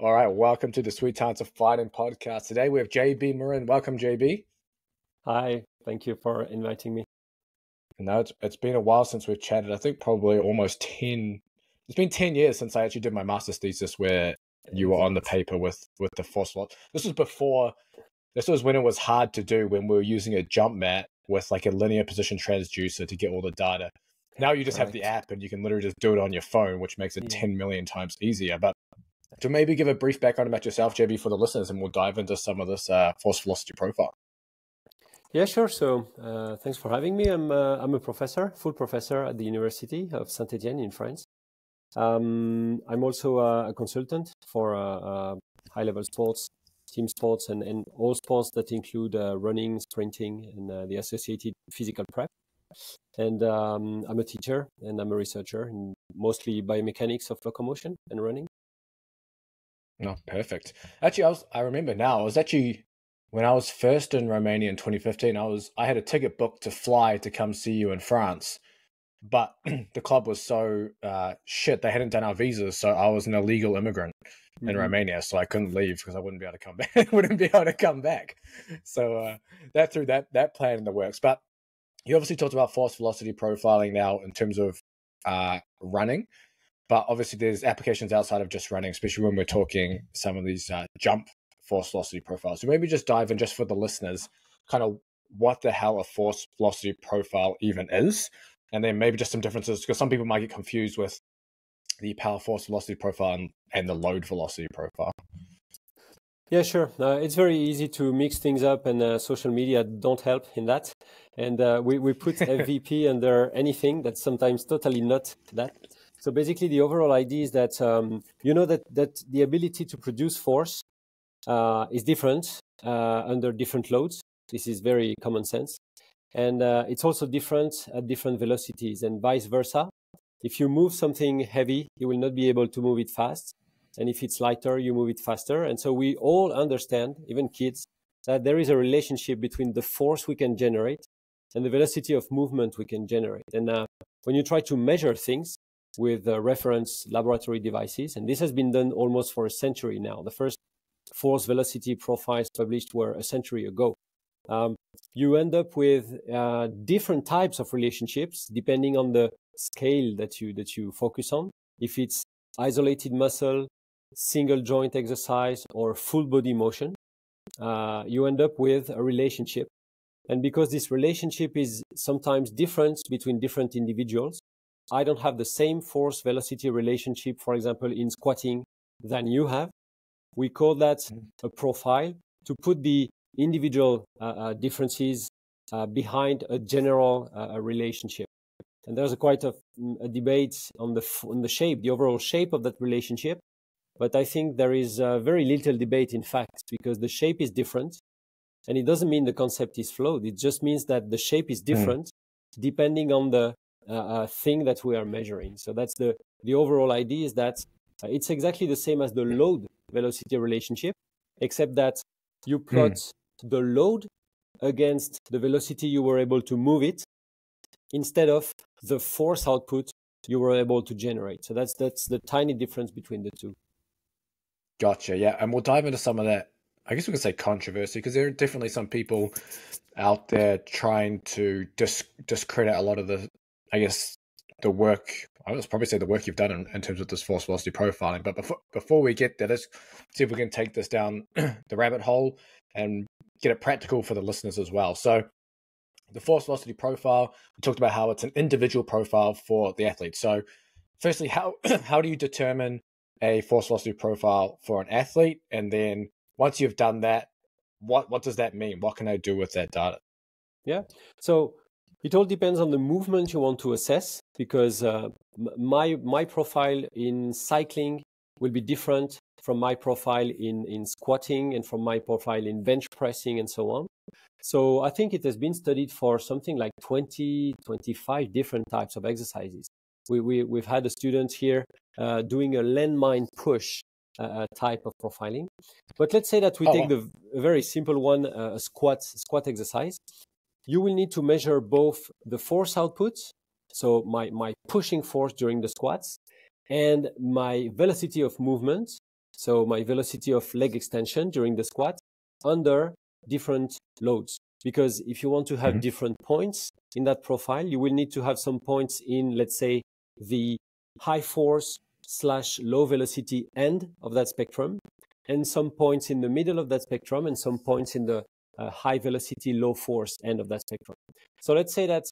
All right, welcome to the Sweet Science of Fighting podcast. Today we have JB Morin. Welcome, JB. Hi, thank you for inviting me. No, it's been a while since we've chatted. I think probably almost 10. It's been 10 years since I actually did my master's thesis where you were on the paper with the force lot. This was when it was hard to do, when we were using a jump mat with like a linear position transducer to get all the data. Now you just have the app and you can literally just do it on your phone, which makes it 10 million times easier. But to maybe give a brief background about yourself, JB, for the listeners, and we'll dive into some of this force velocity profile. Yeah, sure. So thanks for having me. I'm a professor, full professor at the University of Saint-Étienne in France. I'm also a consultant for high-level sports, team sports, and all sports that include running, sprinting, and the associated physical prep. And I'm a teacher and I'm a researcher in mostly biomechanics of locomotion and running. No, perfect. Actually, I remember now. I was actually, when I was first in Romania in 2015, I had a ticket booked to fly to come see you in France, but the club was so shit. They hadn't done our visas, so I was an illegal immigrant in Romania, so I couldn't leave because I wouldn't be able to come back. Wouldn't be able to come back. So that threw that plan in the works. But you obviously talked about force velocity profiling now in terms of running. But obviously there's applications outside of just running, especially when we're talking some of these jump force velocity profiles. So maybe just dive in, just for the listeners, kind of what the hell a force velocity profile even is. And then maybe just some differences, because some people might get confused with the power force velocity profile and the load velocity profile. Yeah, sure. It's very easy to mix things up, and social media don't help in that. And we put FVP under anything that's sometimes totally not that. So basically, the overall idea is that that the ability to produce force is different under different loads. This is very common sense. And it's also different at different velocities, and vice versa. If you move something heavy, you will not be able to move it fast. And if it's lighter, you move it faster. And so we all understand, even kids, that there is a relationship between the force we can generate and the velocity of movement we can generate. And when you try to measure things with reference laboratory devices, and this has been done almost for a century now. The first force velocity profiles published were a century ago. You end up with different types of relationships depending on the scale that you focus on. If it's isolated muscle, single joint exercise, or full body motion, you end up with a relationship. And because this relationship is sometimes different between different individuals, I don't have the same force velocity relationship, for example, in squatting than you have. We call that a profile to put the individual differences behind a general relationship. And there's quite a debate on the shape, the overall shape of that relationship. But I think there is very little debate, in fact, because the shape is different. And it doesn't mean the concept is flawed. It just means that the shape is different depending on the thing that we are measuring. So that's the overall idea, is that it's exactly the same as the load velocity relationship, except that you plot the load against the velocity you were able to move it, instead of the force output you were able to generate. So that's the tiny difference between the two. Gotcha. Yeah. And we'll dive into some of that, I guess we could say, controversy, because there are definitely some people out there trying to discredit a lot of the work. I would probably say the work you've done in terms of this force velocity profiling. But before we get there, let's see if we can take this down the rabbit hole and get it practical for the listeners as well. So the force velocity profile, we talked about how it's an individual profile for the athlete. So firstly, how do you determine a force velocity profile for an athlete? And then once you've done that, what does that mean? What can I do with that data? Yeah. So it all depends on the movement you want to assess, because my profile in cycling will be different from my profile in squatting and from my profile in bench pressing and so on. So I think it has been studied for something like 20, 25 different types of exercises. We've had a student here doing a landmine push type of profiling. But let's say that we take a very simple one, a squat exercise. You will need to measure both the force output, so my pushing force during the squats, and my velocity of movement, so my velocity of leg extension during the squat, under different loads. Because if you want to have different points in that profile, you will need to have some points in, let's say, the high force / low velocity end of that spectrum, and some points in the middle of that spectrum, and some points in the high velocity, low force end of that spectrum. So let's say that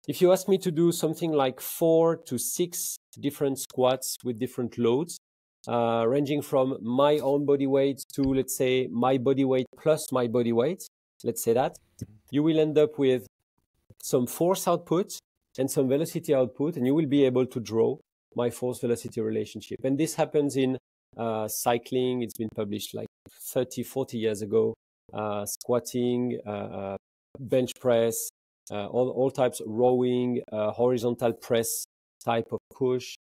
if you ask me to do something like 4 to 6 different squats with different loads, ranging from my own body weight to, let's say, my body weight plus my body weight, let's say that, you will end up with some force output and some velocity output, and you will be able to draw my force-velocity relationship. And this happens in cycling. It's been published like 30, 40 years ago, squatting, bench press, all types, rowing, horizontal press type of push,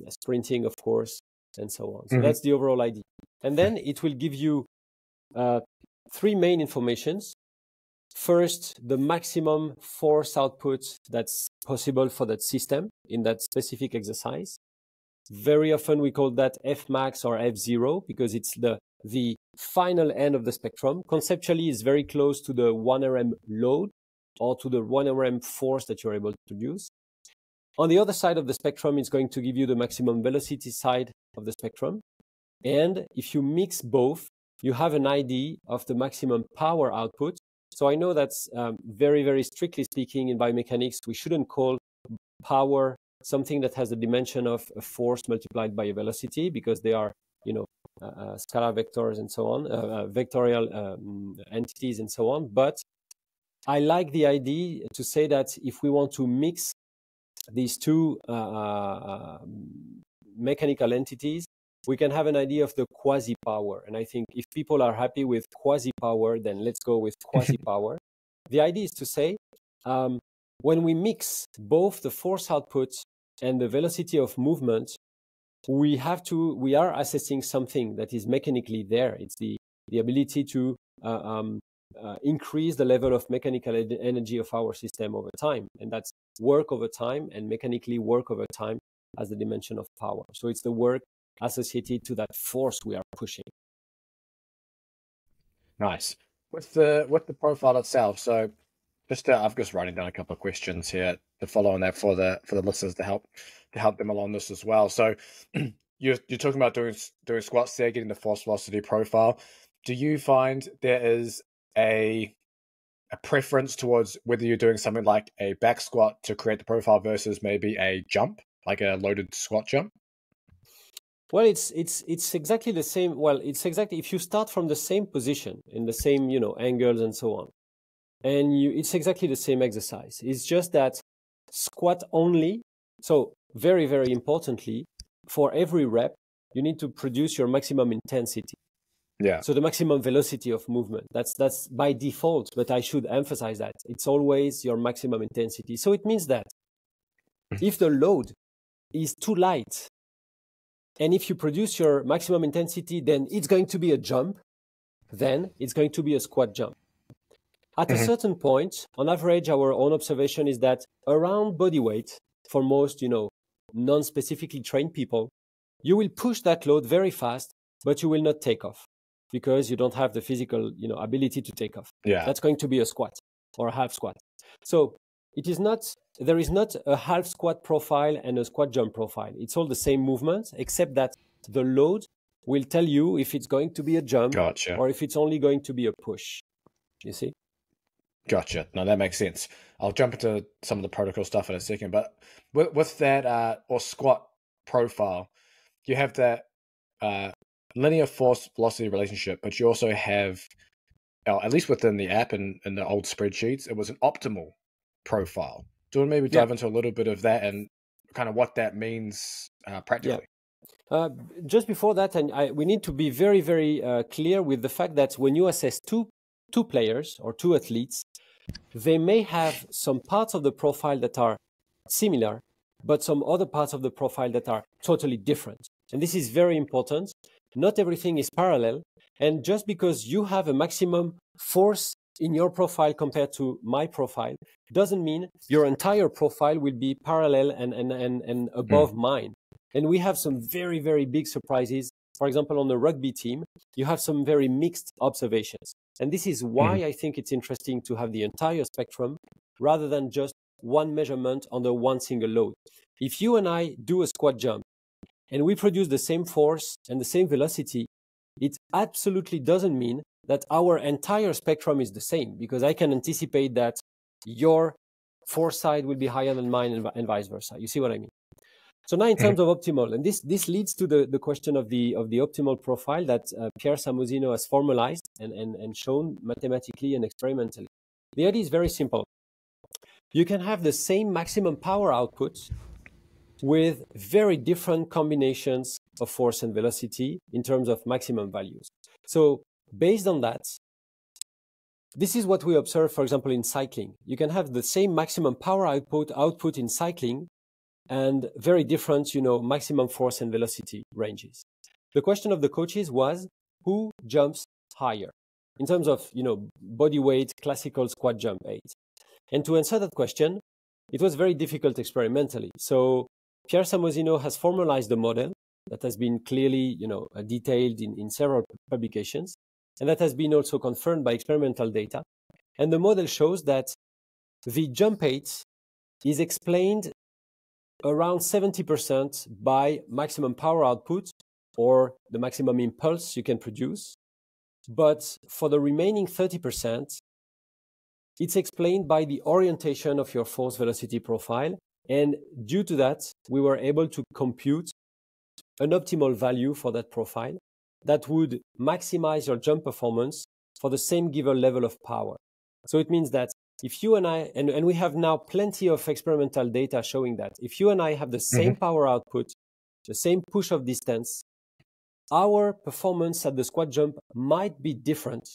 sprinting, of course, and so on. So that's the overall idea. And then it will give you 3 main informations. First, the maximum force output that's possible for that system in that specific exercise. Very often we call that F max or F0 because it's the final end of the spectrum. Conceptually, it's very close to the 1 RM load or to the 1 RM force that you're able to produce. On the other side of the spectrum, it's going to give you the maximum velocity side of the spectrum. And if you mix both, you have an idea of the maximum power output. So I know that's very, very strictly speaking in biomechanics, we shouldn't call power something that has a dimension of a force multiplied by a velocity because they are, scalar vectors and so on, vectorial entities and so on. But I like the idea to say that if we want to mix these two mechanical entities, we can have an idea of the quasi-power. And I think if people are happy with quasi-power, then let's go with quasi-power. The idea is to say, when we mix both the force output and the velocity of movement, we are assessing something that is mechanically there. It's the ability to increase the level of mechanical energy of our system over time. And that's work over time, and mechanically work over time as the dimension of power. So it's the work associated to that force we are pushing. Nice. With the profile itself, so I'm just writing down a couple of questions here to follow on that for the listeners to help them along this as well. So you're talking about doing squats there, getting the force velocity profile. Do you find there is a preference towards whether you're doing something like a back squat to create the profile versus maybe a jump, like a loaded squat jump? Well, it's exactly the same. Well, it's exactly if you start from the same position in the same angles and so on, and it's exactly the same exercise. It's just that squat only. So very, very importantly, for every rep, you need to produce your maximum intensity. Yeah. So the maximum velocity of movement. That's by default, but I should emphasize that it's always your maximum intensity. So it means that if the load is too light, and if you produce your maximum intensity, then it's going to be a jump. Then it's going to be a squat jump. At a certain point, on average, our own observation is that around body weight, for most, non-specifically trained people, you will push that load very fast, but you will not take off because you don't have the physical, ability to take off. Yeah. That's going to be a squat or a half squat. So there is not a half squat profile and a squat jump profile. It's all the same movement, except that the load will tell you if it's going to be a jump or if it's only going to be a push. You see? Gotcha. No, that makes sense. I'll jump into some of the protocol stuff in a second, but with that or squat profile, you have that linear force velocity relationship, but you also have, at least within the app and in the old spreadsheets, it was an optimal profile. Do you want to maybe dive into a little bit of that and kind of what that means practically? Yeah. Just before that, and we need to be very, very clear with the fact that when you assess two players or two athletes, they may have some parts of the profile that are similar, but some other parts of the profile that are totally different. And this is very important. Not everything is parallel. And just because you have a maximum force in your profile compared to my profile doesn't mean your entire profile will be parallel and above mine. And we have some very, very big surprises for example, on the rugby team, you have some very mixed observations. And this is why I think it's interesting to have the entire spectrum rather than just one measurement under one single load. If you and I do a squat jump and we produce the same force and the same velocity, it absolutely doesn't mean that our entire spectrum is the same, because I can anticipate that your force side will be higher than mine and vice versa. You see what I mean? So now in terms of optimal, and this leads to the question of the optimal profile that Pierre Samozino has formalized and shown mathematically and experimentally. The idea is very simple. You can have the same maximum power output with very different combinations of force and velocity in terms of maximum values. So based on that, this is what we observe, for example, in cycling. You can have the same maximum power output in cycling and very different, maximum force and velocity ranges. The question of the coaches was, who jumps higher in terms of, body weight, classical squat jump 8? And to answer that question, it was very difficult experimentally. So Pierre Samozino has formalized a model that has been clearly, detailed in several publications, and that has been also confirmed by experimental data. And the model shows that the jump height is explained around 70% by maximum power output or the maximum impulse you can produce. But for the remaining 30%, it's explained by the orientation of your force velocity profile. And due to that, we were able to compute an optimal value for that profile that would maximize your jump performance for the same given level of power. So it means that if you and I, and we have now plenty of experimental data showing that if you and I have the same power output, the same push of distance, our performance at the squat jump might be different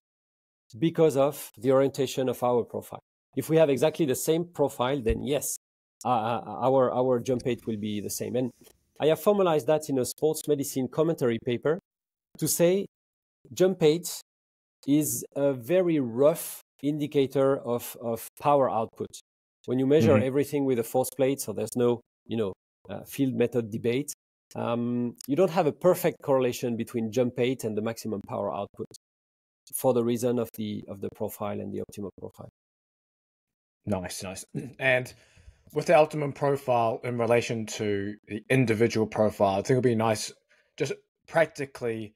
because of the orientation of our profile. If we have exactly the same profile, then yes, our jump height will be the same. And I have formalized that in a sports medicine commentary paper to say jump height is a very rough indicator of power output. When you measure everything with a force plate, so there's no, field method debate, you don't have a perfect correlation between jump height and the maximum power output for the reason of the profile and the optimal profile. Nice. And with the optimum profile in relation to the individual profile, I think it'd be nice just practically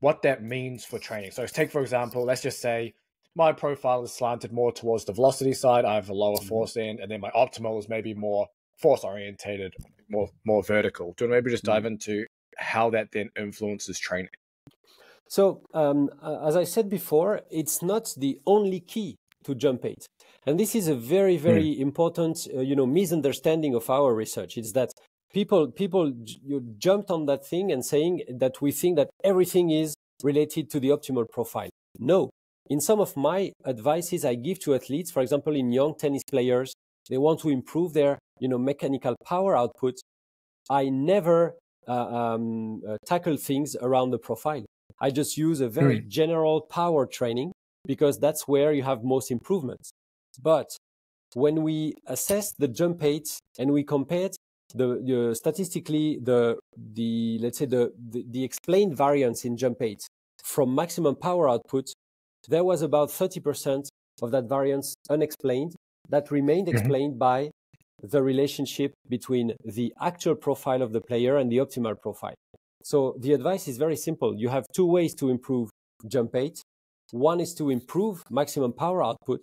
what that means for training. So take, for example, let's just say my profile is slanted more towards the velocity side. I have a lower force end, and then my optimal is maybe more force orientated, more vertical. Do you want to maybe just dive into how that then influences training? So as I said before, it's not the only key to jump height. And this is a very, very important, misunderstanding of our research. It's that people jumped on that thing and saying that we think that everything is related to the optimal profile. No. In some of my advices I give to athletes, for example, in young tennis players, they want to improve their, mechanical power output. I never tackle things around the profile. I just use a very general power training because that's where you have most improvements. But when we assess the jump height and we compare statistically let's say the explained variance in jump height from maximum power output, there was about 30% of that variance unexplained that remained explained by the relationship between the actual profile of the player and the optimal profile. So the advice is very simple. You have two ways to improve jump height. One is to improve maximum power output.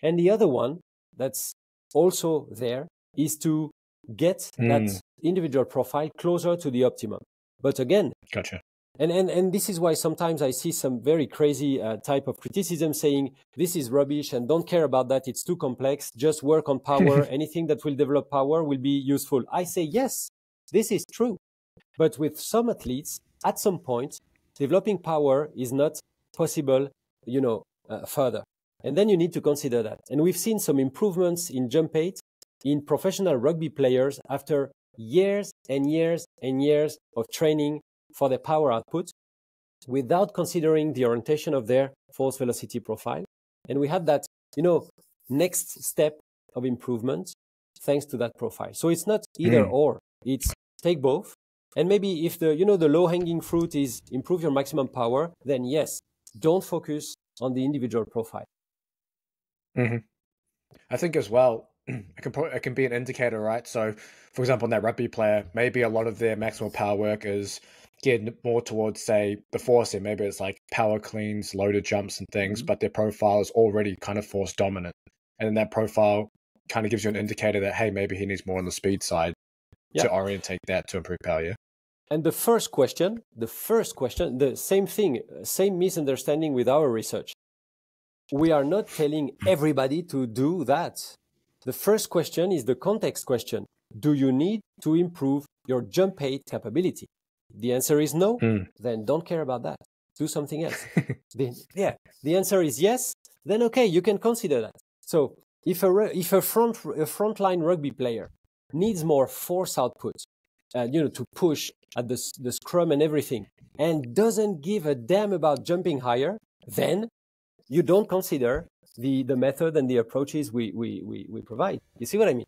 And the other one that's also there is to get that individual profile closer to the optimum. But again, gotcha. And this is why sometimes I see some very crazy type of criticism saying this is rubbish and don't care about that. It's too complex. Just work on power. Anything that will develop power will be useful. I say, yes, this is true. But with some athletes, at some point, developing power is not possible, further. And then you need to consider that. And we've seen some improvements in jump height in professional rugby players after years and years and years of training for their power output without considering the orientation of their force velocity profile. And we had that, next step of improvement thanks to that profile. So it's not either or, it's take both And maybe if the low-hanging fruit is improve your maximum power, then yes, don't focus on the individual profile. Mm-hmm. I think as well, it can be an indicator, right? So, for example, in that rugby player, maybe a lot of their maximal power work is geared more towards, say, the force. Maybe it's like power cleans, loaded jumps, and things, but their profile is already kind of force dominant, and then that profile kind of gives you an indicator that, hey, maybe he needs more on the speed side to orientate that to improve power. Yeah. And the first question, the same thing, same misunderstanding with our research. We are not telling everybody to do that. The first question is the context question. Do you need to improve your jump height capability? The answer is no, then don't care about that. Do something else. The answer is yes, then okay, you can consider that. So if a frontline rugby player needs more force output, to push at the scrum and everything, and doesn't give a damn about jumping higher, then you don't consider the method and the approaches we provide. You see what I mean?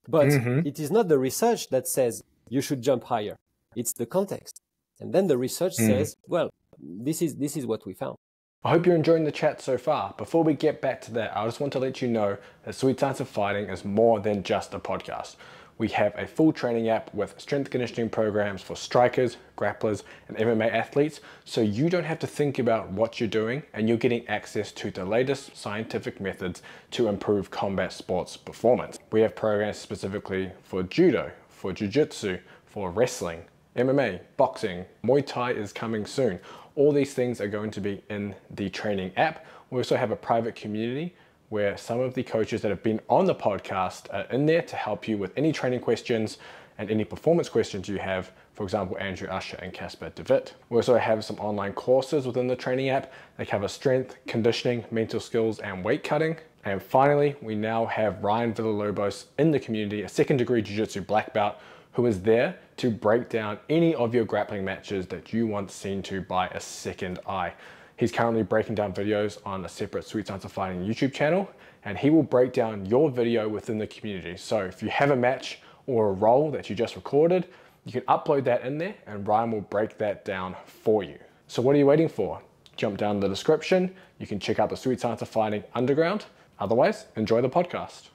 But it is not the research that says you should jump higher. It's the context. And then the research says, well, this is what we found. I hope you're enjoying the chat so far. Before we get back to that, I just want to let you know that Sweet Science of Fighting is more than just a podcast. We have a full training app with strength conditioning programs for strikers, grapplers, and MMA athletes, so you don't have to think about what you're doing, and you're getting access to the latest scientific methods to improve combat sports performance. We have programs specifically for judo, for jiu-jitsu, for wrestling, MMA, boxing, Muay Thai is coming soon. All these things are going to be in the training app. We also have a private community where some of the coaches that have been on the podcast are in there to help you with any training questions and any performance questions you have. For example, Andrew Usher and Casper DeWitt. We also have some online courses within the training app. They cover strength, conditioning, mental skills, and weight cutting. And finally, we now have Ryan Villalobos in the community, a second-degree jiu-jitsu black belt, who is there to break down any of your grappling matches that you want seen to by a second eye. He's currently breaking down videos on a separate Sweet Science of Fighting YouTube channel, and he will break down your video within the community. So if you have a match or a roll that you just recorded, you can upload that in there and Ryan will break that down for you. So what are you waiting for? Jump down in the description. You can check out the Sweet Science of Fighting Underground. Otherwise, enjoy the podcast.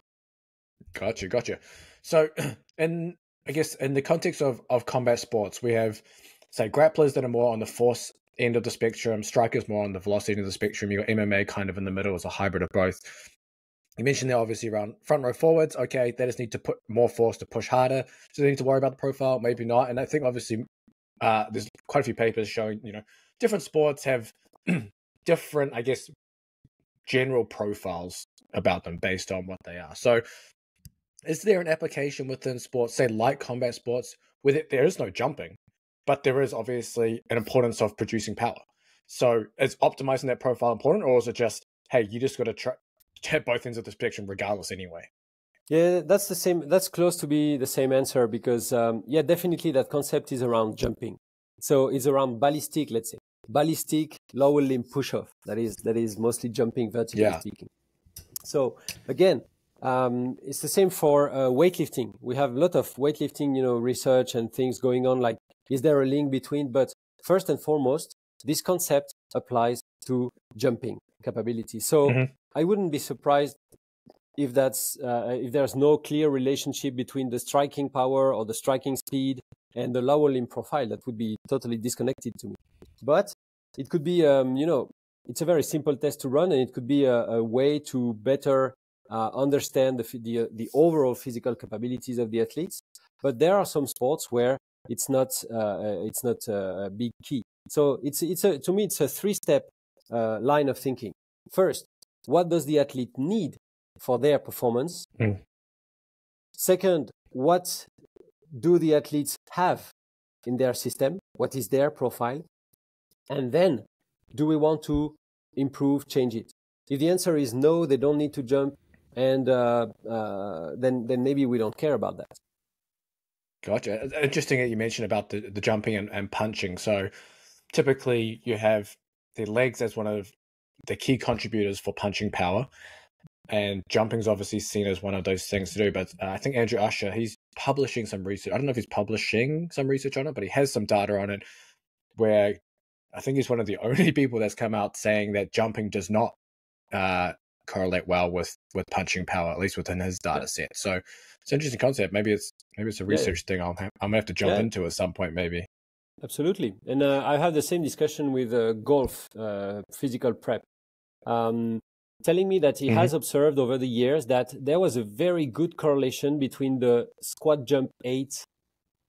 Gotcha. So I guess in the context of combat sports, we have, say, grapplers that are more on the force end of the spectrum, strikers more on the velocity end of the spectrum. You got MMA kind of in the middle as a hybrid of both. You mentioned there obviously around front row forwards. Okay, they just need to put more force to push harder. So they need to worry about the profile, maybe not. And I think obviously there's quite a few papers showing, different sports have different, I guess, general profiles about them based on what they are. So is there an application within sports, say like combat sports, where there is no jumping, but there is obviously an importance of producing power? So is optimizing that profile important, or is it just, hey, you just got to hit both ends of the spectrum regardless anyway? Yeah, that's the same. That's close to be the same answer because, definitely that concept is around jumping. So it's around ballistic, let's say, ballistic lower limb push-off. That is mostly jumping, vertically speaking. So again, it's the same for weightlifting. We have a lot of weightlifting, research and things going on. Like, is there a link between? But first and foremost, this concept applies to jumping capability. So I wouldn't be surprised if there's no clear relationship between the striking power or the striking speed and the lower limb profile. That would be totally disconnected to me. But it could be, it's a very simple test to run, and it could be a way to better understand the overall physical capabilities of the athletes. But there are some sports where it's not a big key. So to me it's a three-step line of thinking. First, what does the athlete need for their performance? Second, what do the athletes have in their system? What is their profile? And then, do we want to improve, change it? If the answer is no, they don't need to jump, and then maybe we don't care about that. Gotcha. Interesting that you mentioned about the jumping and punching. So typically you have the legs as one of the key contributors for punching power, and jumping is obviously seen as one of those things to do. But I think Andrew Usher, he's publishing some research. I don't know if he's publishing some research on it, but he has some data on it where I think he's one of the only people that's come out saying that jumping does not correlate well with punching power, at least within his data set. So it's an interesting concept. Maybe it's a research thing I'm gonna have to jump into at some point, maybe. Absolutely. And I have the same discussion with golf physical prep, telling me that he has observed over the years that there was a very good correlation between the squat jump 8,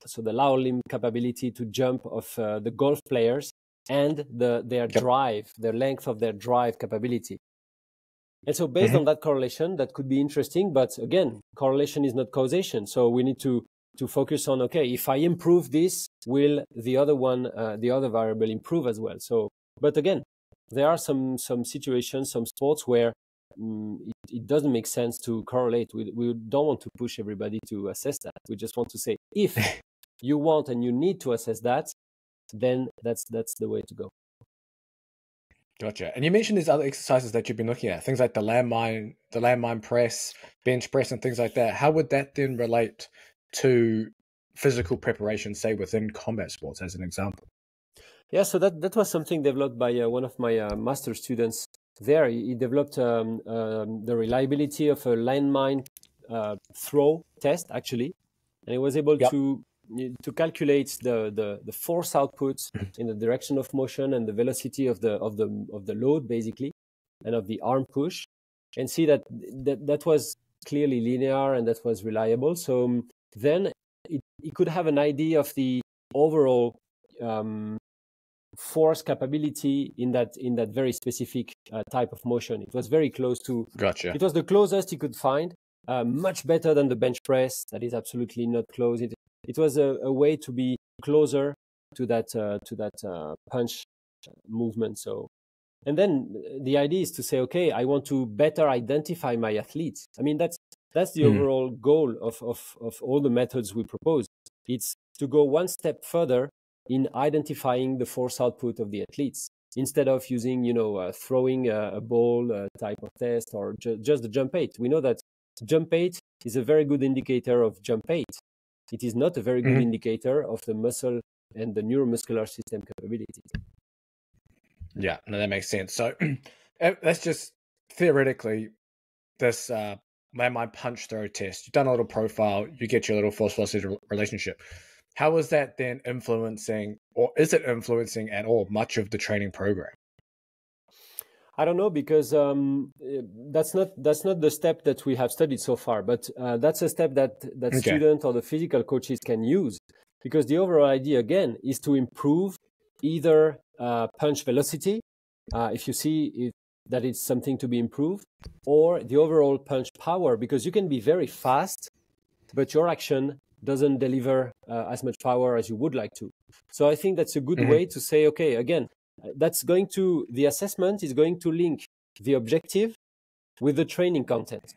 so the lower limb capability to jump of the golf players, and their drive, the length of their drive capability. And so based on that correlation, that could be interesting. But again, correlation is not causation. So we need to focus on, okay, if I improve this, will the other one, the other variable improve as well? So, but again, there are some situations, some sports where it doesn't make sense to correlate. We don't want to push everybody to assess that. We just want to say, if you want and you need to assess that, then that's the way to go. Gotcha. And you mentioned these other exercises that you've been looking at, things like the landmine press, bench press, and things like that. How would that then relate to physical preparation, say within combat sports, as an example? Yeah, so that was something developed by one of my master students there. He developed the reliability of a landmine throw test, actually, and he was able to calculate the force output in the direction of motion and the velocity of the load, basically, and of the arm push, and see that was clearly linear and that was reliable. So then it could have an idea of the overall force capability in that very specific type of motion. It was very close to. Gotcha. It was the closest he could find. Much better than the bench press. That is absolutely not close. It was a way to be closer to that punch movement. So, and then the idea is to say, okay, I want to better identify my athletes. I mean, that's the overall goal of all the methods we propose. It's to go one step further in identifying the force output of the athletes instead of using, throwing a ball type of test or just the jump 8. We know that jump 8 is a very good indicator of jump 8. It is not a very good indicator of the muscle and the neuromuscular system capabilities. Yeah, no, that makes sense. So that's just theoretically this landmine punch throw test. You've done a little profile, you get your little force velocity relationship. How is that then influencing, or is it influencing at all, much of the training program? I don't know, because that's not the step that we have studied so far, but that's a step that student or the physical coaches can use, because the overall idea again is to improve either punch velocity, if you see that it's something to be improved, or the overall punch power, because you can be very fast, but your action doesn't deliver as much power as you would like to. So I think that's a good way to say, okay, again, the assessment is going to link the objective with the training content.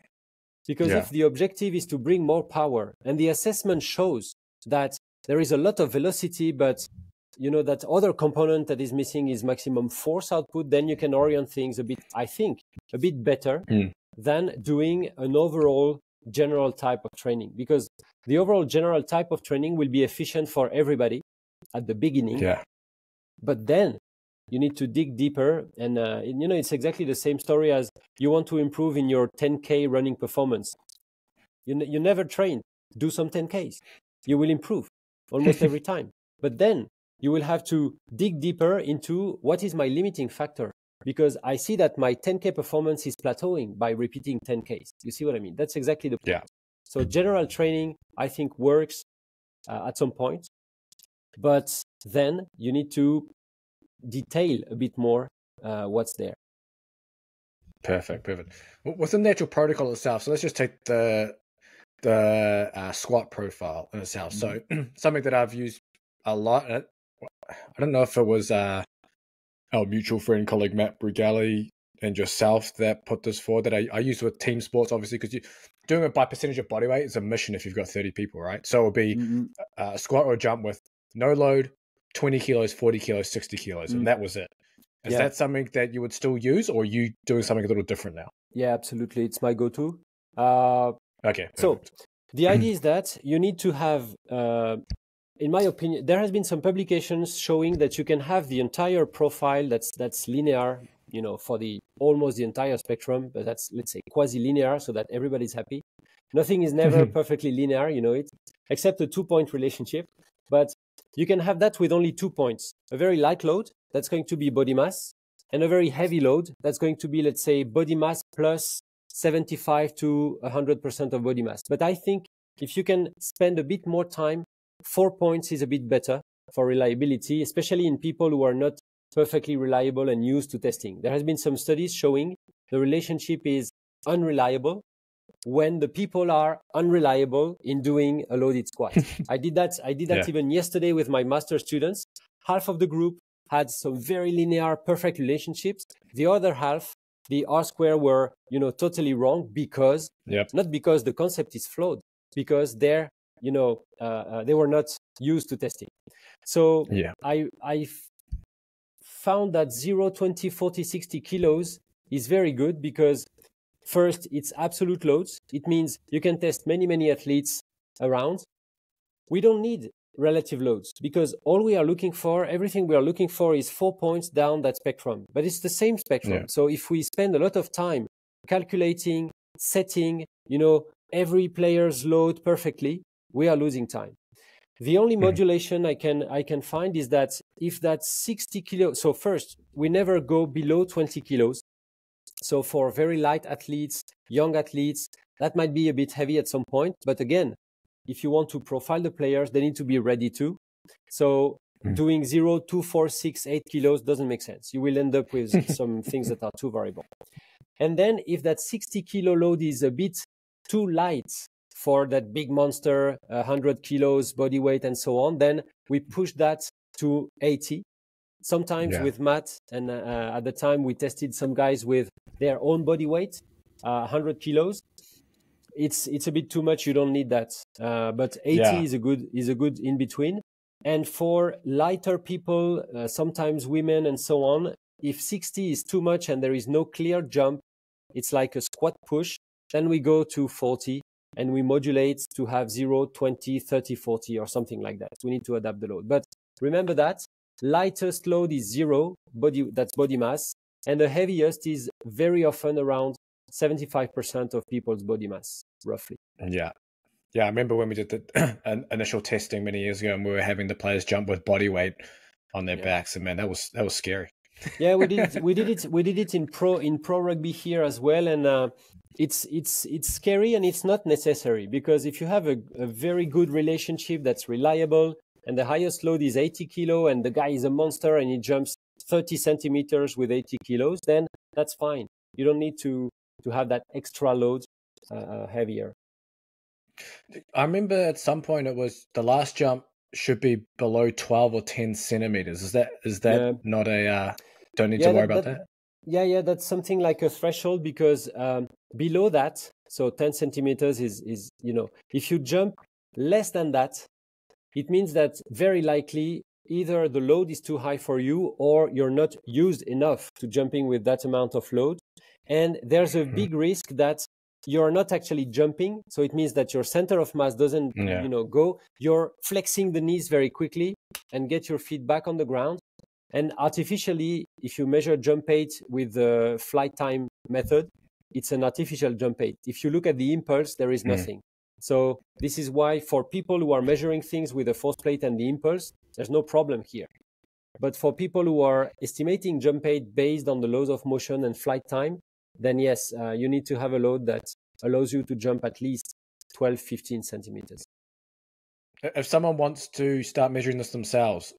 Because if the objective is to bring more power and the assessment shows that there is a lot of velocity, but that other component that is missing is maximum force output, then you can orient things a bit better than doing an overall general type of training. Because the overall general type of training will be efficient for everybody at the beginning. But then you need to dig deeper, and it's exactly the same story as you want to improve in your 10K running performance. You never train. Do some 10Ks. You will improve almost every time. But then you will have to dig deeper into what is my limiting factor, because I see that my 10K performance is plateauing by repeating 10Ks. You see what I mean? That's exactly the point. Yeah. So general training, I think, works at some point, but then you need to detail a bit more what's there. Perfect. Within the actual protocol itself, so let's just take the squat profile in itself. So something that I've used a lot, I don't know if it was our mutual friend, colleague Matt Brugali and yourself that put this forward, that I use with team sports, obviously, because you doing it by percentage of body weight is a mission if you've got 30 people, right? So it'll be a squat or a jump with no load, 20 kilos, 40 kilos, 60 kilos, and that was it. Is that something that you would still use, or are you doing something a little different now? Yeah, absolutely. It's my go-to. Okay. Perfect. The idea is that you need to have, in my opinion, there has been some publications showing that you can have the entire profile that's linear, you know, for the almost the entire spectrum, but that's, let's say, quasi-linear, so that everybody's happy. Nothing is never perfectly linear, you know it, except a 2-point relationship. But you can have that with only 2 points. A very light load, that's going to be body mass, and a very heavy load, that's going to be, let's say, body mass plus 75 to 100% of body mass. But I think if you can spend a bit more time, 4 points is a bit better for reliability, especially in people who are not perfectly reliable and used to testing. There has been some studies showing the relationship is unreliable when the people are unreliable in doing a loaded squat. I did that even yesterday with my master students. Half of the group had some very linear, perfect relationships. The other half, the R square, were, you know, totally wrong because, not because the concept is flawed, because they're, you know, they were not used to testing. So I found that 0, 20, 40, 60 kilos is very good because first, it's absolute loads. It means you can test many, many athletes around. We don't need relative loads because all we are looking for, everything we are looking for is 4 points down that spectrum, but it's the same spectrum. So if we spend a lot of time calculating, setting, you know, every player's load perfectly, we are losing time. The only modulation I can find is that if that's 60 kilos, so first, we never go below 20 kilos. So for very light athletes, young athletes, that might be a bit heavy at some point. But again, if you want to profile the players, they need to be ready to. So doing 0, 2, 4, 6, 8 kilos doesn't make sense. You will end up with some things that are too variable. And then if that 60 kilo load is a bit too light for that big monster, 100 kilos body weight and so on, then we push that to 80. Sometimes with Matt, and at the time we tested some guys with their own body weight, 100 kilos. It's a bit too much. You don't need that. But 80 is a good in between. And for lighter people, sometimes women and so on, if 60 is too much and there is no clear jump, it's like a squat push. Then we go to 40 and we modulate to have 0, 20, 30, 40 or something like that. We need to adapt the load. But remember that lightest load is 0, that's body mass, and the heaviest is very often around 75% of people's body mass, roughly. Yeah, I remember when we did the initial testing many years ago, and we were having the players jump with body weight on their backs, and man, that was scary. Yeah, we did it in pro rugby here as well, and it's scary and it's not necessary, because if you have a very good relationship that's reliable, and the highest load is 80 kilo, and the guy is a monster and he jumps 30 centimeters with 80 kilos, then that's fine. You don't need to have that extra load heavier. I remember at some point it was the last jump should be below 12 or 10 centimeters. Is that not a, don't need to worry about that? Yeah, that's something like a threshold, because below that, so 10 centimeters is, you know, if you jump less than that, it means that very likely either the load is too high for you or you're not used enough to jumping with that amount of load. And there's a big risk that you're not actually jumping. So it means that your center of mass doesn't, you know, go. You're flexing the knees very quickly and get your feet back on the ground. And artificially, if you measure jump height with the flight time method, it's an artificial jump height. If you look at the impulse, there is nothing. So this is why for people who are measuring things with the force plate and the impulse, there's no problem here. But for people who are estimating jump height based on the laws of motion and flight time, then yes, you need to have a load that allows you to jump at least 12, 15 centimeters. If someone wants to start measuring this themselves,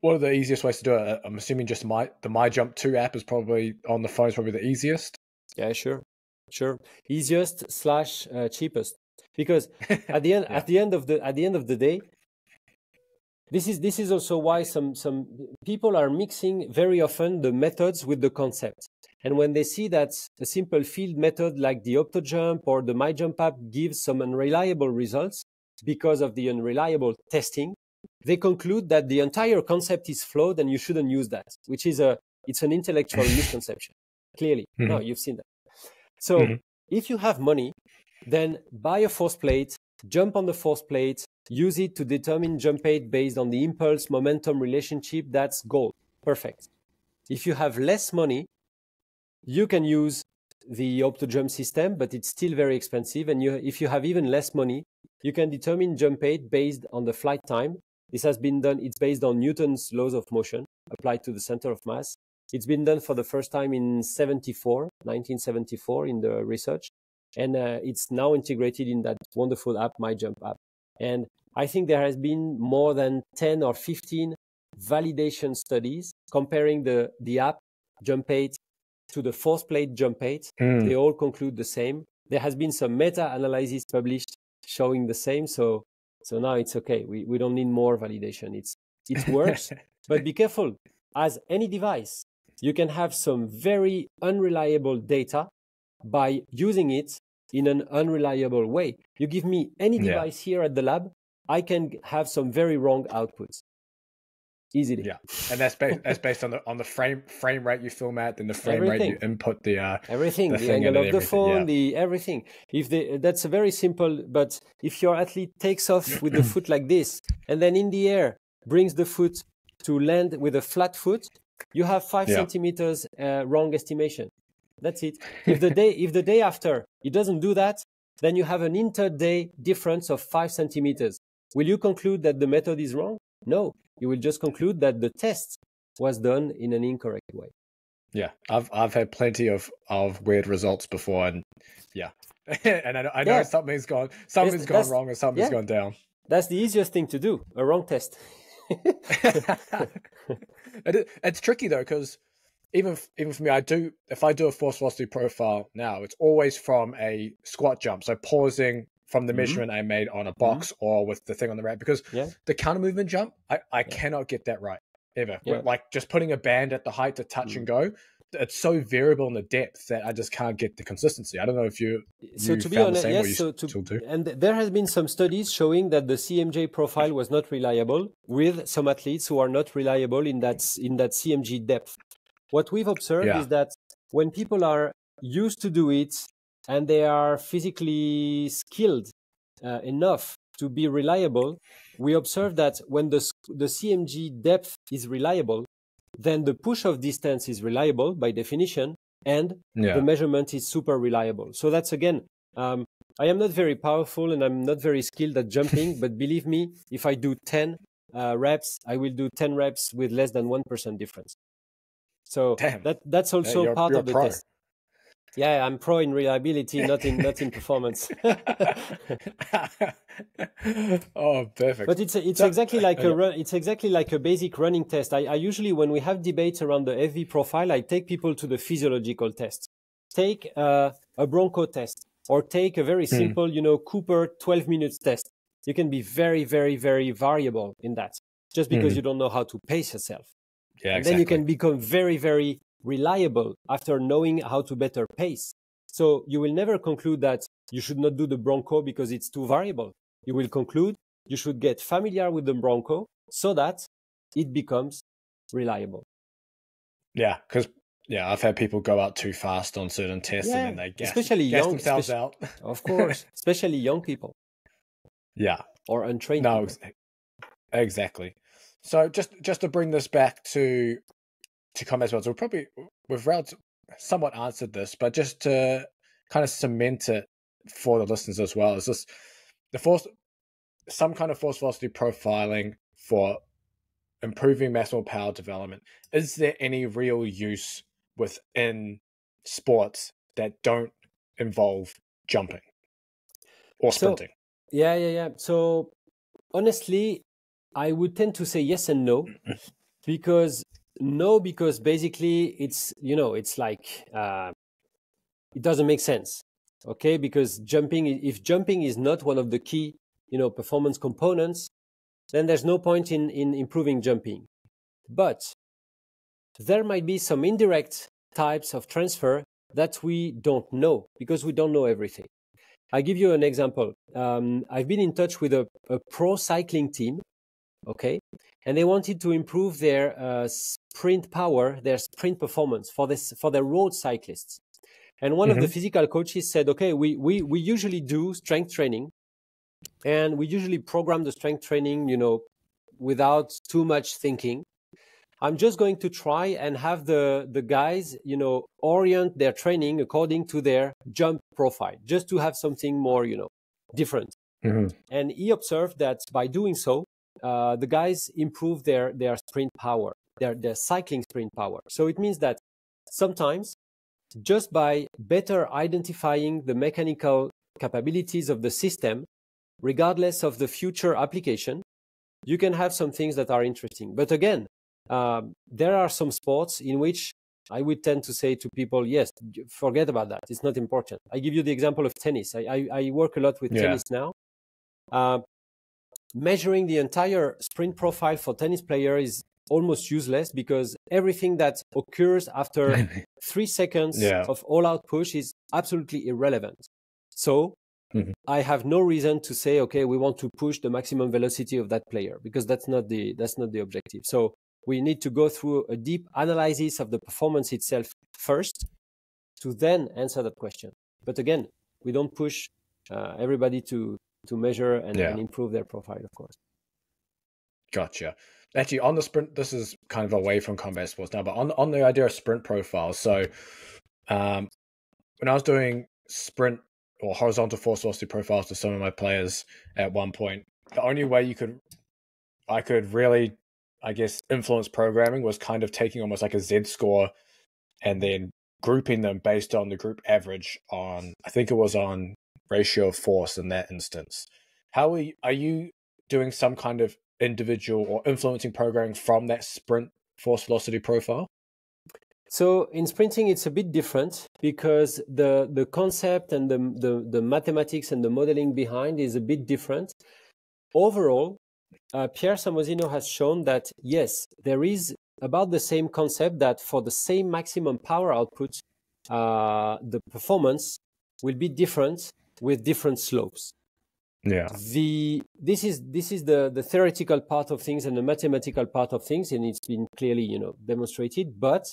what are the easiest ways to do it? I'm assuming just the My Jump 2 app is probably on the phone, is probably the easiest. Yeah, sure. Easiest / cheapest. Because at the end of the day, this is also why some people are mixing very often the methods with the concept. And when they see that a simple field method like the OptoJump or the MyJump app gives some unreliable results because of the unreliable testing, they conclude that the entire concept is flawed and you shouldn't use that, which is it's an intellectual misconception. Clearly, no, you've seen that. So if you have money, then buy a force plate, jump on the force plate, use it to determine jump height based on the impulse momentum relationship. That's gold. Perfect. If you have less money, you can use the OptoJump system, but it's still very expensive. And if you have even less money, you can determine jump height based on the flight time. This has been done. It's based on Newton's laws of motion applied to the center of mass. It's been done for the first time in 1974 in the research. And it's now integrated in that wonderful app, MyJump app. And I think there has been more than 10 or 15 validation studies comparing the app jump height to the force plate jump height. They all conclude the same. There has been some meta-analysis published showing the same. So now it's okay. We don't need more validation. It works, but be careful. As any device, you can have some very unreliable data by using it in an unreliable way. You give me any device here at the lab, I can have some very wrong outputs. Easily. Yeah, and that's based on the frame rate you film at, then the frame rate you input the everything, the angle of the phone, the everything. That's a very simple. But if your athlete takes off with the foot like this, and then in the air brings the foot to land with a flat foot, you have 5 centimeters wrong estimation. That's it. If the day after it doesn't do that, then you have an inter-day difference of 5 centimeters. Will you conclude that the method is wrong? No. You will just conclude that the test was done in an incorrect way. Yeah, I've had plenty of weird results before, and and I know something's gone wrong or something's gone down. That's the easiest thing to do, a wrong test. It's tricky though, because even for me, if I do a force velocity profile now, it's always from a squat jump, so pausing from the measurement I made on a box or with the thing on the rack, because the counter movement jump, I cannot get that right ever. Yeah. Like just putting a band at the height to touch and go, it's so variable in the depth that I just can't get the consistency. I don't know if you to be honest, yes. And there has been some studies showing that the CMJ profile was not reliable with some athletes who are not reliable in that CMG depth. What we've observed is that when people are used to do it, and they are physically skilled enough to be reliable, we observe that when the CMG depth is reliable, then the push-off distance is reliable by definition, and the measurement is super reliable. So that's, again, I am not very powerful and I'm not very skilled at jumping, but believe me, if I do 10 reps, I will do 10 reps with less than 1% difference. So that's also part of the test. Yeah, I'm pro in reliability, not in performance. Oh, perfect. But it's exactly like it's exactly like a basic running test. I usually, when we have debates around the FV profile, I take people to the physiological test. Take a Bronco test, or take a very simple, Cooper 12 minutes test. You can be very, very, very variable in that, just because you don't know how to pace yourself. Yeah, and then you can become very, very reliable after knowing how to better pace. So you will never conclude that you should not do the Bronco because it's too variable. You will conclude you should get familiar with the Bronco so that it becomes reliable. Yeah, because I've had people go out too fast on certain tests and then they gas themselves out. Of course, especially young people. Yeah. Or untrained people. Exactly. So just to bring this back to combat as well. So we've somewhat answered this, but just to kind of cement it for the listeners as well, is this some kind of force velocity profiling for improving maximal power development? Is there any real use within sports that don't involve jumping or sprinting? So honestly, I would tend to say yes and no, because basically it's like it doesn't make sense. Okay, because if jumping is not one of the key performance components, then there's no point in improving jumping. But there might be some indirect types of transfer that we don't know, because we don't know everything. I'll give you an example. I've been in touch with a pro cycling team, okay, and they wanted to improve their sprint power, their sprint performance for their road cyclists. And one of the physical coaches said, okay, we usually do strength training And we usually program the strength training, without too much thinking. I'm just going to try and have the guys, orient their training according to their jump profile, just to have something more, different. Mm-hmm. And he observed that by doing so, the guys improve their sprint power, their cycling sprint power. So it means that sometimes just by better identifying the mechanical capabilities of the system, regardless of the future application, you can have some things that are interesting. But again, there are some sports in which I would tend to say to people, yes, forget about that. It's not important. I give you the example of tennis. I work a lot with tennis now. Measuring the entire sprint profile for tennis player is almost useless because everything that occurs after 3 seconds of all-out push is absolutely irrelevant. So I have no reason to say, okay, we want to push the maximum velocity of that player, because that's not the objective. So we need to go through a deep analysis of the performance itself first to then answer that question. But again, we don't push everybody to measure and improve their profile, of course. Gotcha. Actually, on the sprint, this is kind of away from combat sports now, but on the idea of sprint profiles. So when I was doing sprint or horizontal force velocity profiles to some of my players at one point, the only way I could really, I guess, influence programming was kind of taking almost like a Z score and then grouping them based on the group average on, I think it was on ratio of force in that instance. How are you doing some kind of individual or influencing programming from that sprint force velocity profile? So in sprinting, it's a bit different because the concept and the mathematics and the modeling behind is a bit different. Overall, Pierre Samozino has shown that, yes, there is about the same concept that for the same maximum power output, the performance will be different with different slopes. Yeah. This is the theoretical part of things and the mathematical part of things, and it's been clearly demonstrated. But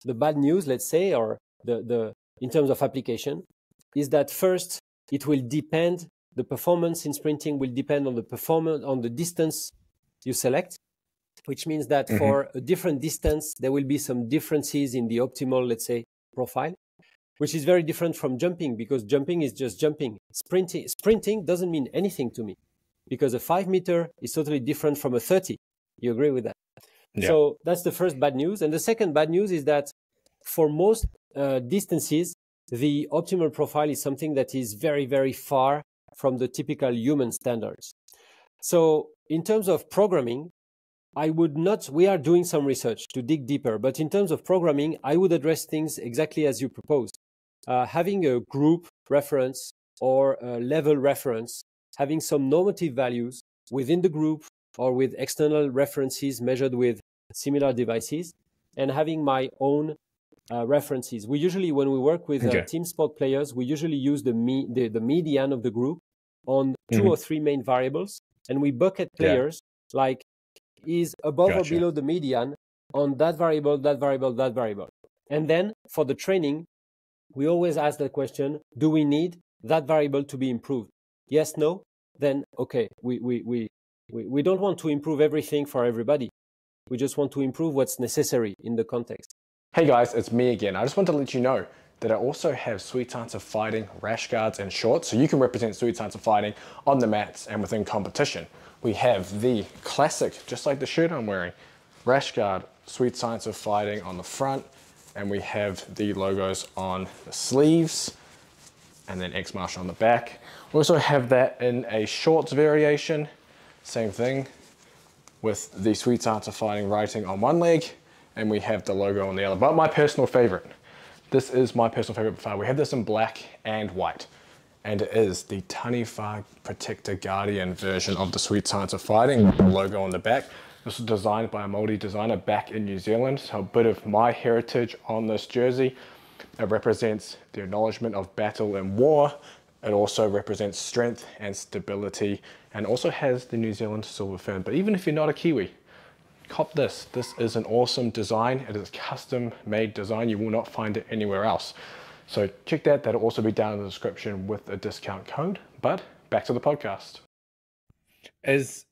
the bad news, let's say, or the in terms of application, is that first it will depend. The performance in sprinting will depend on the performance on the distance you select, which means that for a different distance there will be some differences in the optimal, let's say, profile, which is very different from jumping, because jumping is just jumping. Sprinting doesn't mean anything to me, because a 5 meter is totally different from a 30. You agree with that? Yeah. So that's the first bad news. And the second bad news is that for most distances, the optimal profile is something that is very, very far from the typical human standards. So in terms of programming, we are doing some research to dig deeper, but in terms of programming, I would address things exactly as you proposed. Having a group reference or a level reference, having some normative values within the group or with external references measured with similar devices, and having my own references. We usually, when we work with team sport players, we usually use the median of the group on 2 or 3 main variables, and we bucket players like is above or below the median on that variable, that variable, that variable. And then for the training, we always ask the question, do we need that variable to be improved? Yes, no? Then, okay, we don't want to improve everything for everybody. We just want to improve what's necessary in the context. Hey guys, it's me again. I just want to let you know that I also have SWEETSCIENCE fighting rash guards and shorts, so you can represent SWEETSCIENCE fighting on the mats and within competition. We have the classic, just like the shirt I'm wearing, rash guard SWEETSCIENCE fighting on the front, and we have the logos on the sleeves, and then X Marshal on the back. We also have that in a shorts variation, same thing, with the SWEETSCIENCE fighting writing on one leg, and we have the logo on the other. But my personal favorite, this is my personal favorite by far. We have this in black and white, and it is the Taniwha Protector Guardian version of the SWEETSCIENCE fighting with the logo on the back. This was designed by a Māori designer back in New Zealand, so a bit of my heritage on this jersey. It represents the acknowledgement of battle and war. It also represents strength and stability, and also has the New Zealand silver fin. But even if you're not a Kiwi, cop this. This is an awesome design. It is a custom-made design. You will not find it anywhere else. So check that. That'll also be down in the description with a discount code. But back to the podcast. Is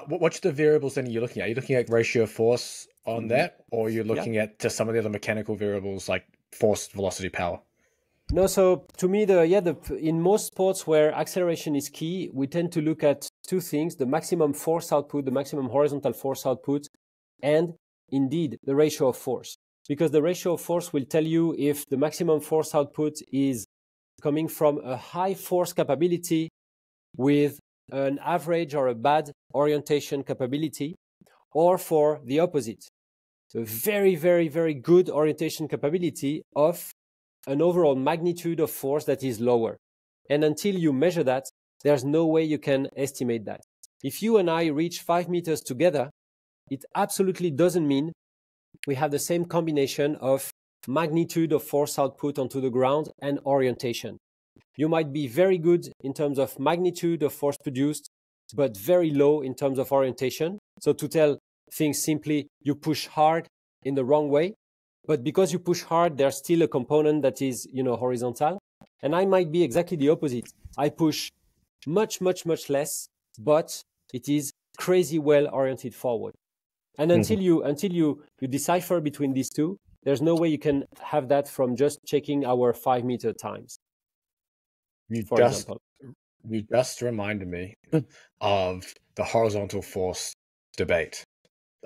what's the variables then you're looking at? Are you looking at ratio of force on that, or are you Yeah. looking at just some of the other mechanical variables like force, velocity, power? No, so to me, in most sports where acceleration is key, we tend to look at two things: the maximum force output, the maximum horizontal force output, and indeed the ratio of force. Because the ratio of force will tell you if the maximum force output is coming from a high force capability with an average or a bad orientation capability, or for the opposite, a very, very, very good orientation capability of an overall magnitude of force that is lower. And until you measure that, there's no way you can estimate that. If you and I reach 5 meters together, it absolutely doesn't mean we have the same combination of magnitude of force output onto the ground and orientation. You might be very good in terms of magnitude of force produced, but very low in terms of orientation. So to tell things simply, you push hard in the wrong way, but because you push hard, there's still a component that is, horizontal. And I might be exactly the opposite. I push much, much, much less, but it is crazy well oriented forward. And until you decipher between these two, there's no way you can have that from just checking our 5 meter times. For example. You just reminded me of the horizontal force debate.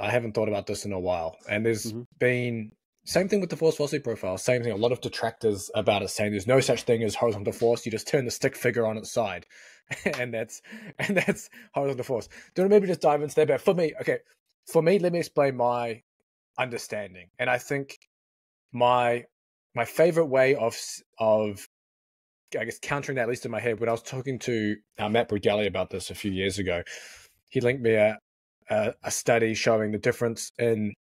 I haven't thought about this in a while, and there's been same thing with the force velocity profile. Same thing. A lot of detractors about it saying there's no such thing as horizontal force. You just turn the stick figure on its side, and that's horizontal force. Do you want to maybe just dive into that? But for me, let me explain my understanding, and I think my favorite way of I guess countering that, at least in my head, when I was talking to Matt Brugali about this a few years ago, he linked me a study showing the difference in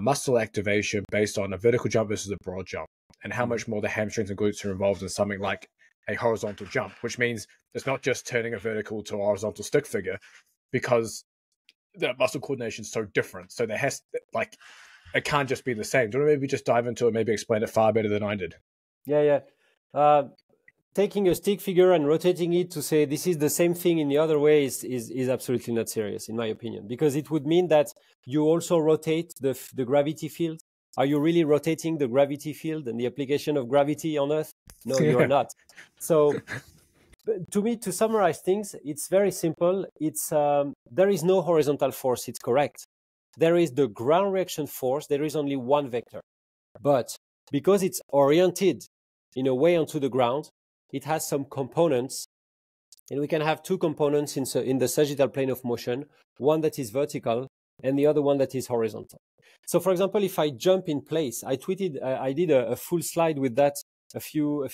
muscle activation based on a vertical jump versus a broad jump, and how much more the hamstrings and glutes are involved in something like a horizontal jump, which means it's not just turning a vertical to a horizontal stick figure, because the muscle coordination is so different. So it can't just be the same. Do you want to maybe just dive into it, maybe explain it far better than I did? Yeah. Taking a stick figure and rotating it to say this is the same thing in the other way is absolutely not serious, in my opinion, because it would mean that you also rotate the gravity field. Are you really rotating the gravity field and the application of gravity on Earth? No, you are not. So to me, to summarize things, it's very simple. There is no horizontal force. It's correct. There is the ground reaction force. There is only one vector. But because it's oriented in a way onto the ground, it has some components, and we can have two components in the sagittal plane of motion, one that is vertical and the other one that is horizontal. So for example, if I jump in place, I did a full slide with that a few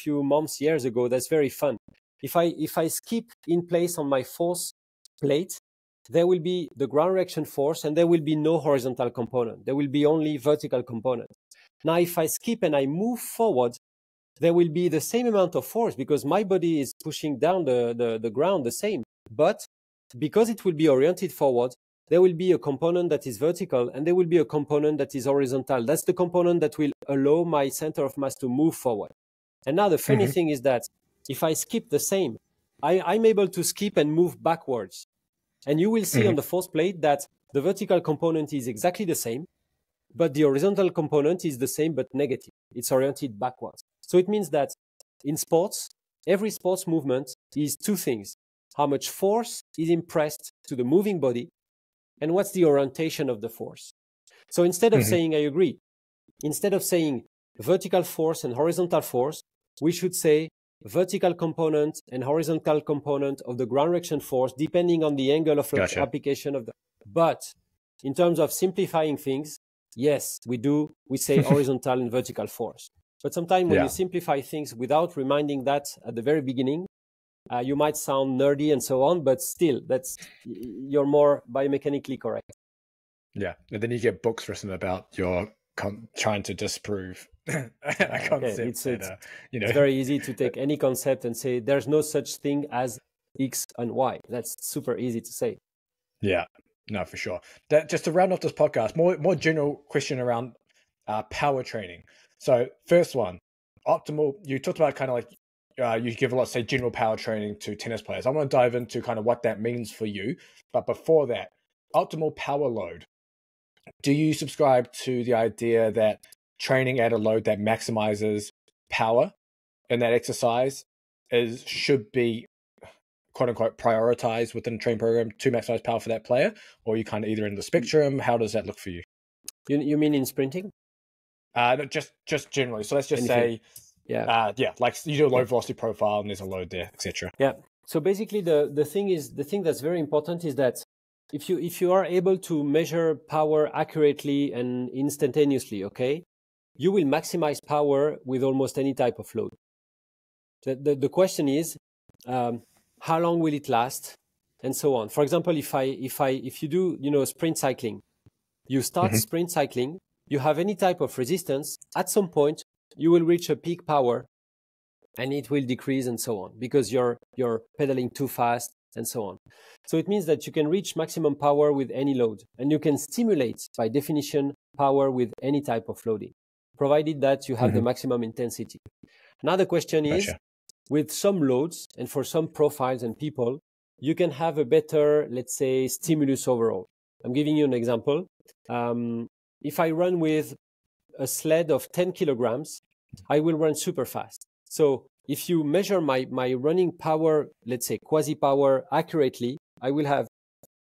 years ago. That's very fun. If I skip in place on my force plate, there will be the ground reaction force and there will be no horizontal component. There will be only vertical component. Now, if I skip and I move forward, there will be the same amount of force because my body is pushing down the ground the same. But because it will be oriented forward, there will be a component that is vertical and there will be a component that is horizontal. That's the component that will allow my center of mass to move forward. And now the funny thing is that if I skip the same, I'm able to skip and move backwards. And you will see on the force plate that the vertical component is exactly the same, but the horizontal component is the same but negative. It's oriented backwards. So it means that in sports, every sports movement is two things: how much force is impressed to the moving body and what's the orientation of the force. So instead of saying, I agree, instead of saying vertical force and horizontal force, we should say vertical component and horizontal component of the ground reaction force, depending on the angle of application of the. But in terms of simplifying things, yes, we say horizontal and vertical force. But sometimes when you simplify things without reminding that at the very beginning, you might sound nerdy and so on, but still, you're more biomechanically correct. Yeah, and then you get books written about your trying to disprove a concept. It's very easy to take any concept and say there's no such thing as X and Y. That's super easy to say. Yeah, no, for sure. Just to round off this podcast, more general question around power training. So first one, optimal. You talked about kind of like you give a lot, say, general power training to tennis players. I want to dive into kind of what that means for you. But before that, optimal power load. Do you subscribe to the idea that training at a load that maximizes power in that exercise should be quote unquote prioritized within a training program to maximize power for that player? Or are you kind of either in the spectrum? How does that look for you? You mean in sprinting? No, just generally. So let's just say, like you do a low velocity profile and there's a load there, etc. Yeah. So basically, the thing that's very important is that if you are able to measure power accurately and instantaneously, okay, you will maximize power with almost any type of load. The question is, how long will it last, and so on. For example, if you do sprint cycling, you start sprint cycling, you have any type of resistance. At some point, you will reach a peak power, and it will decrease and so on because you're pedaling too fast and so on. So it means that you can reach maximum power with any load, and you can stimulate, by definition, power with any type of loading, provided that you have the maximum intensity. Another question is, with some loads and for some profiles and people, you can have a better, let's say, stimulus overall. I'm giving you an example. If I run with a sled of 10 kilograms, I will run super fast. So if you measure my running power, let's say quasi power accurately, I will have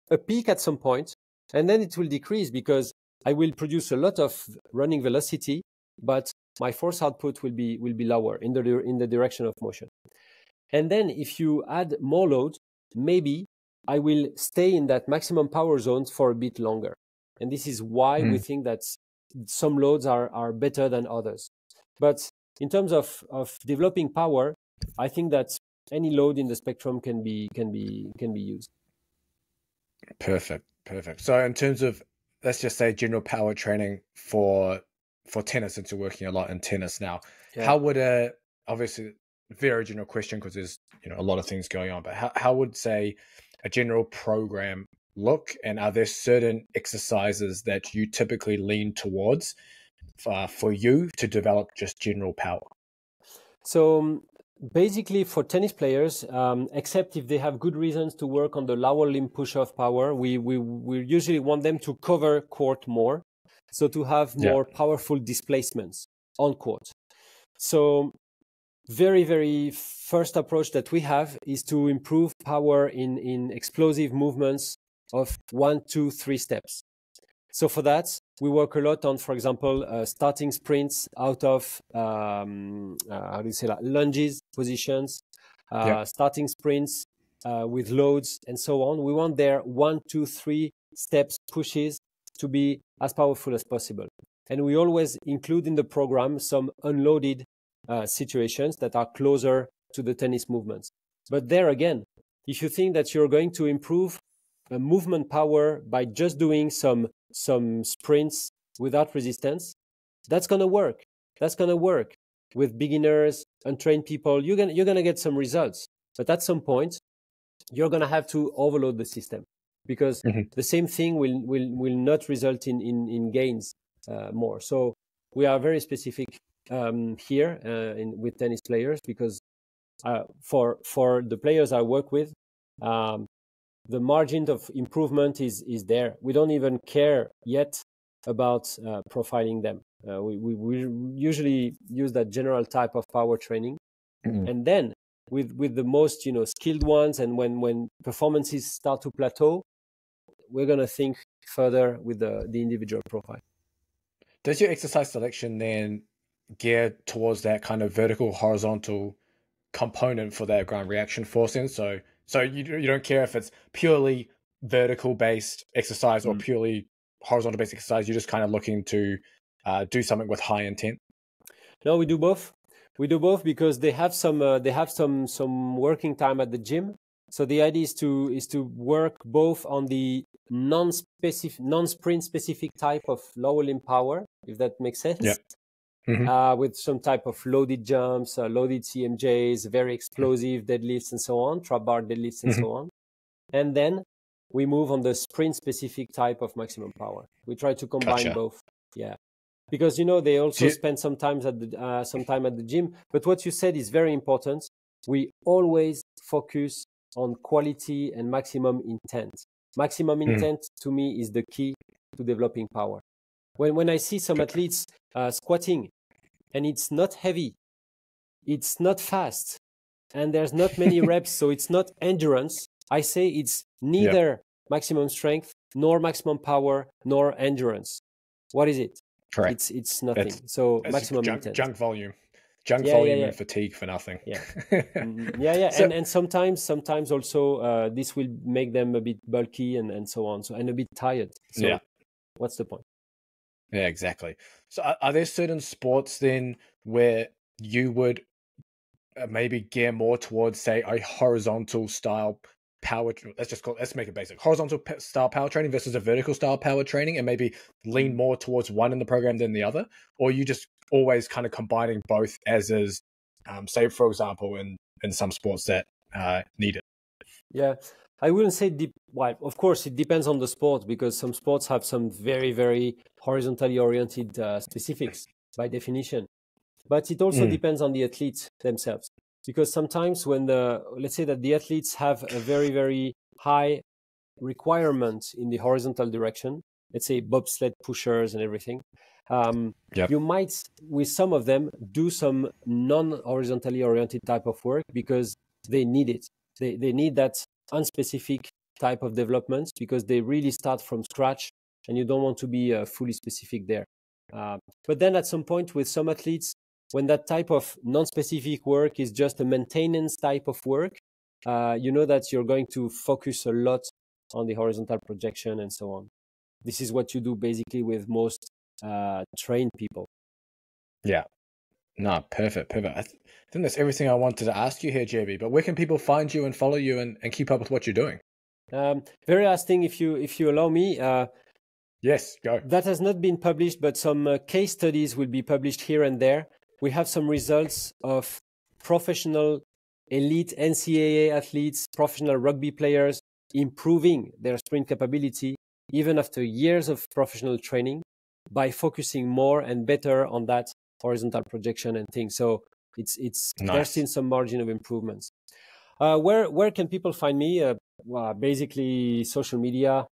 a peak at some point, and then it will decrease because I will produce a lot of running velocity, but my force output will be lower in the direction of motion. And then if you add more load, maybe I will stay in that maximum power zone for a bit longer. And this is why we think that some loads are better than others. But in terms of developing power, I think that any load in the spectrum can be used. Perfect. So in terms of, let's just say, general power training for tennis, since you're working a lot in tennis now, how would obviously very general question because there's a lot of things going on, but how would, say, a general program look, and are there certain exercises that you typically lean towards for you to develop just general power? So basically for tennis players, except if they have good reasons to work on the lower limb push-off power, we usually want them to cover court more, so to have more powerful displacements on court. So very, very first approach that we have is to improve power in explosive movements of 1, 2, 3 steps. So for that, we work a lot on, for example, starting sprints out of lunges positions, starting sprints with loads and so on. We want their 1, 2, 3 steps pushes to be as powerful as possible. And we always include in the program some unloaded situations that are closer to the tennis movements. But there again, if you think that you're going to improve movement power by just doing some sprints without resistance, that's going to work. That's going to work with beginners, untrained people. You're going to get some results. But at some point, you're going to have to overload the system because the same thing will not result in gains more. So we are very specific here with tennis players because for the players I work with, the margin of improvement is there. We don't even care yet about profiling them. We usually use that general type of power training, and then with the most skilled ones, and when performances start to plateau, we're gonna think further with the individual profile. Does your exercise selection then gear towards that kind of vertical horizontal component for that ground reaction forcing? So you don't care if it's purely vertical based exercise or purely horizontal based exercise. You're just kind of looking to do something with high intent. No, we do both. We do both because they have some working time at the gym. So the idea is to work both on the non-sprint specific type of lower limb power, if that makes sense. Yeah. With some type of loaded jumps, loaded CMJs, very explosive deadlifts and so on, trap bar deadlifts and so on. And then we move on the sprint specific type of maximum power. We try to combine both. Yeah. Because, they also spend some time at the gym. But what you said is very important. we always focus on quality and maximum intent. Maximum intent to me is the key to developing power. When I see some athletes squatting and it's not heavy, it's not fast, and there's not many reps, so it's not endurance, I say it's neither maximum strength, nor maximum power, nor endurance. What is it? Correct. It's nothing. So maximum intent. Junk volume. Volume and fatigue for nothing. Yeah. So, and sometimes also this will make them a bit bulky and so on. So, and a bit tired. So what's the point? Yeah, exactly. So are there certain sports then where you would maybe gear more towards, say, a horizontal style power? Let's make it basic. Horizontal style power training versus a vertical style power training, and maybe lean more towards one in the program than the other, or you just always kind of combining both as is, say, for example, in some sports that need it? Yeah, I wouldn't say well, of course, it depends on the sport, because some sports have some very, very horizontally oriented specifics by definition. But it also depends on the athletes themselves, because sometimes when let's say that the athletes have a very, very high requirement in the horizontal direction, let's say bobsled pushers and everything, you might, with some of them, do some non-horizontally oriented type of work because they need it. They need that unspecific type of development because they really start from scratch, and you don't want to be fully specific there. But then at some point with some athletes, when that type of non-specific work is just a maintenance type of work, you know that you're going to focus a lot on the horizontal projection and so on. This is what you do basically with most trained people. Yeah. No, perfect. I think that's everything I wanted to ask you here, JB. But where can people find you and follow you and keep up with what you're doing? Very last thing, if you allow me. Yes, go. That has not been published, but some case studies will be published here and there. We have some results of professional elite NCAA athletes, professional rugby players improving their sprint capability even after years of professional training by focusing more and better on that horizontal projection and things. So it's nice. There's still some margin of improvements. Where can people find me? Well, basically social media,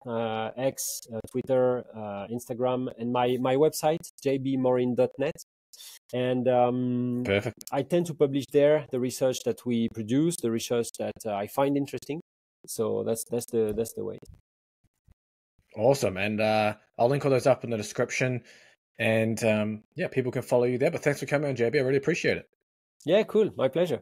X, Twitter, Instagram, and my website, jbmorin.net. And perfect. I tend to publish there the research that we produce, the research that I find interesting. So that's the way. Awesome. And I'll link all those up in the description. And people can follow you there. But thanks for coming on, JB. I really appreciate it. Yeah, cool. My pleasure.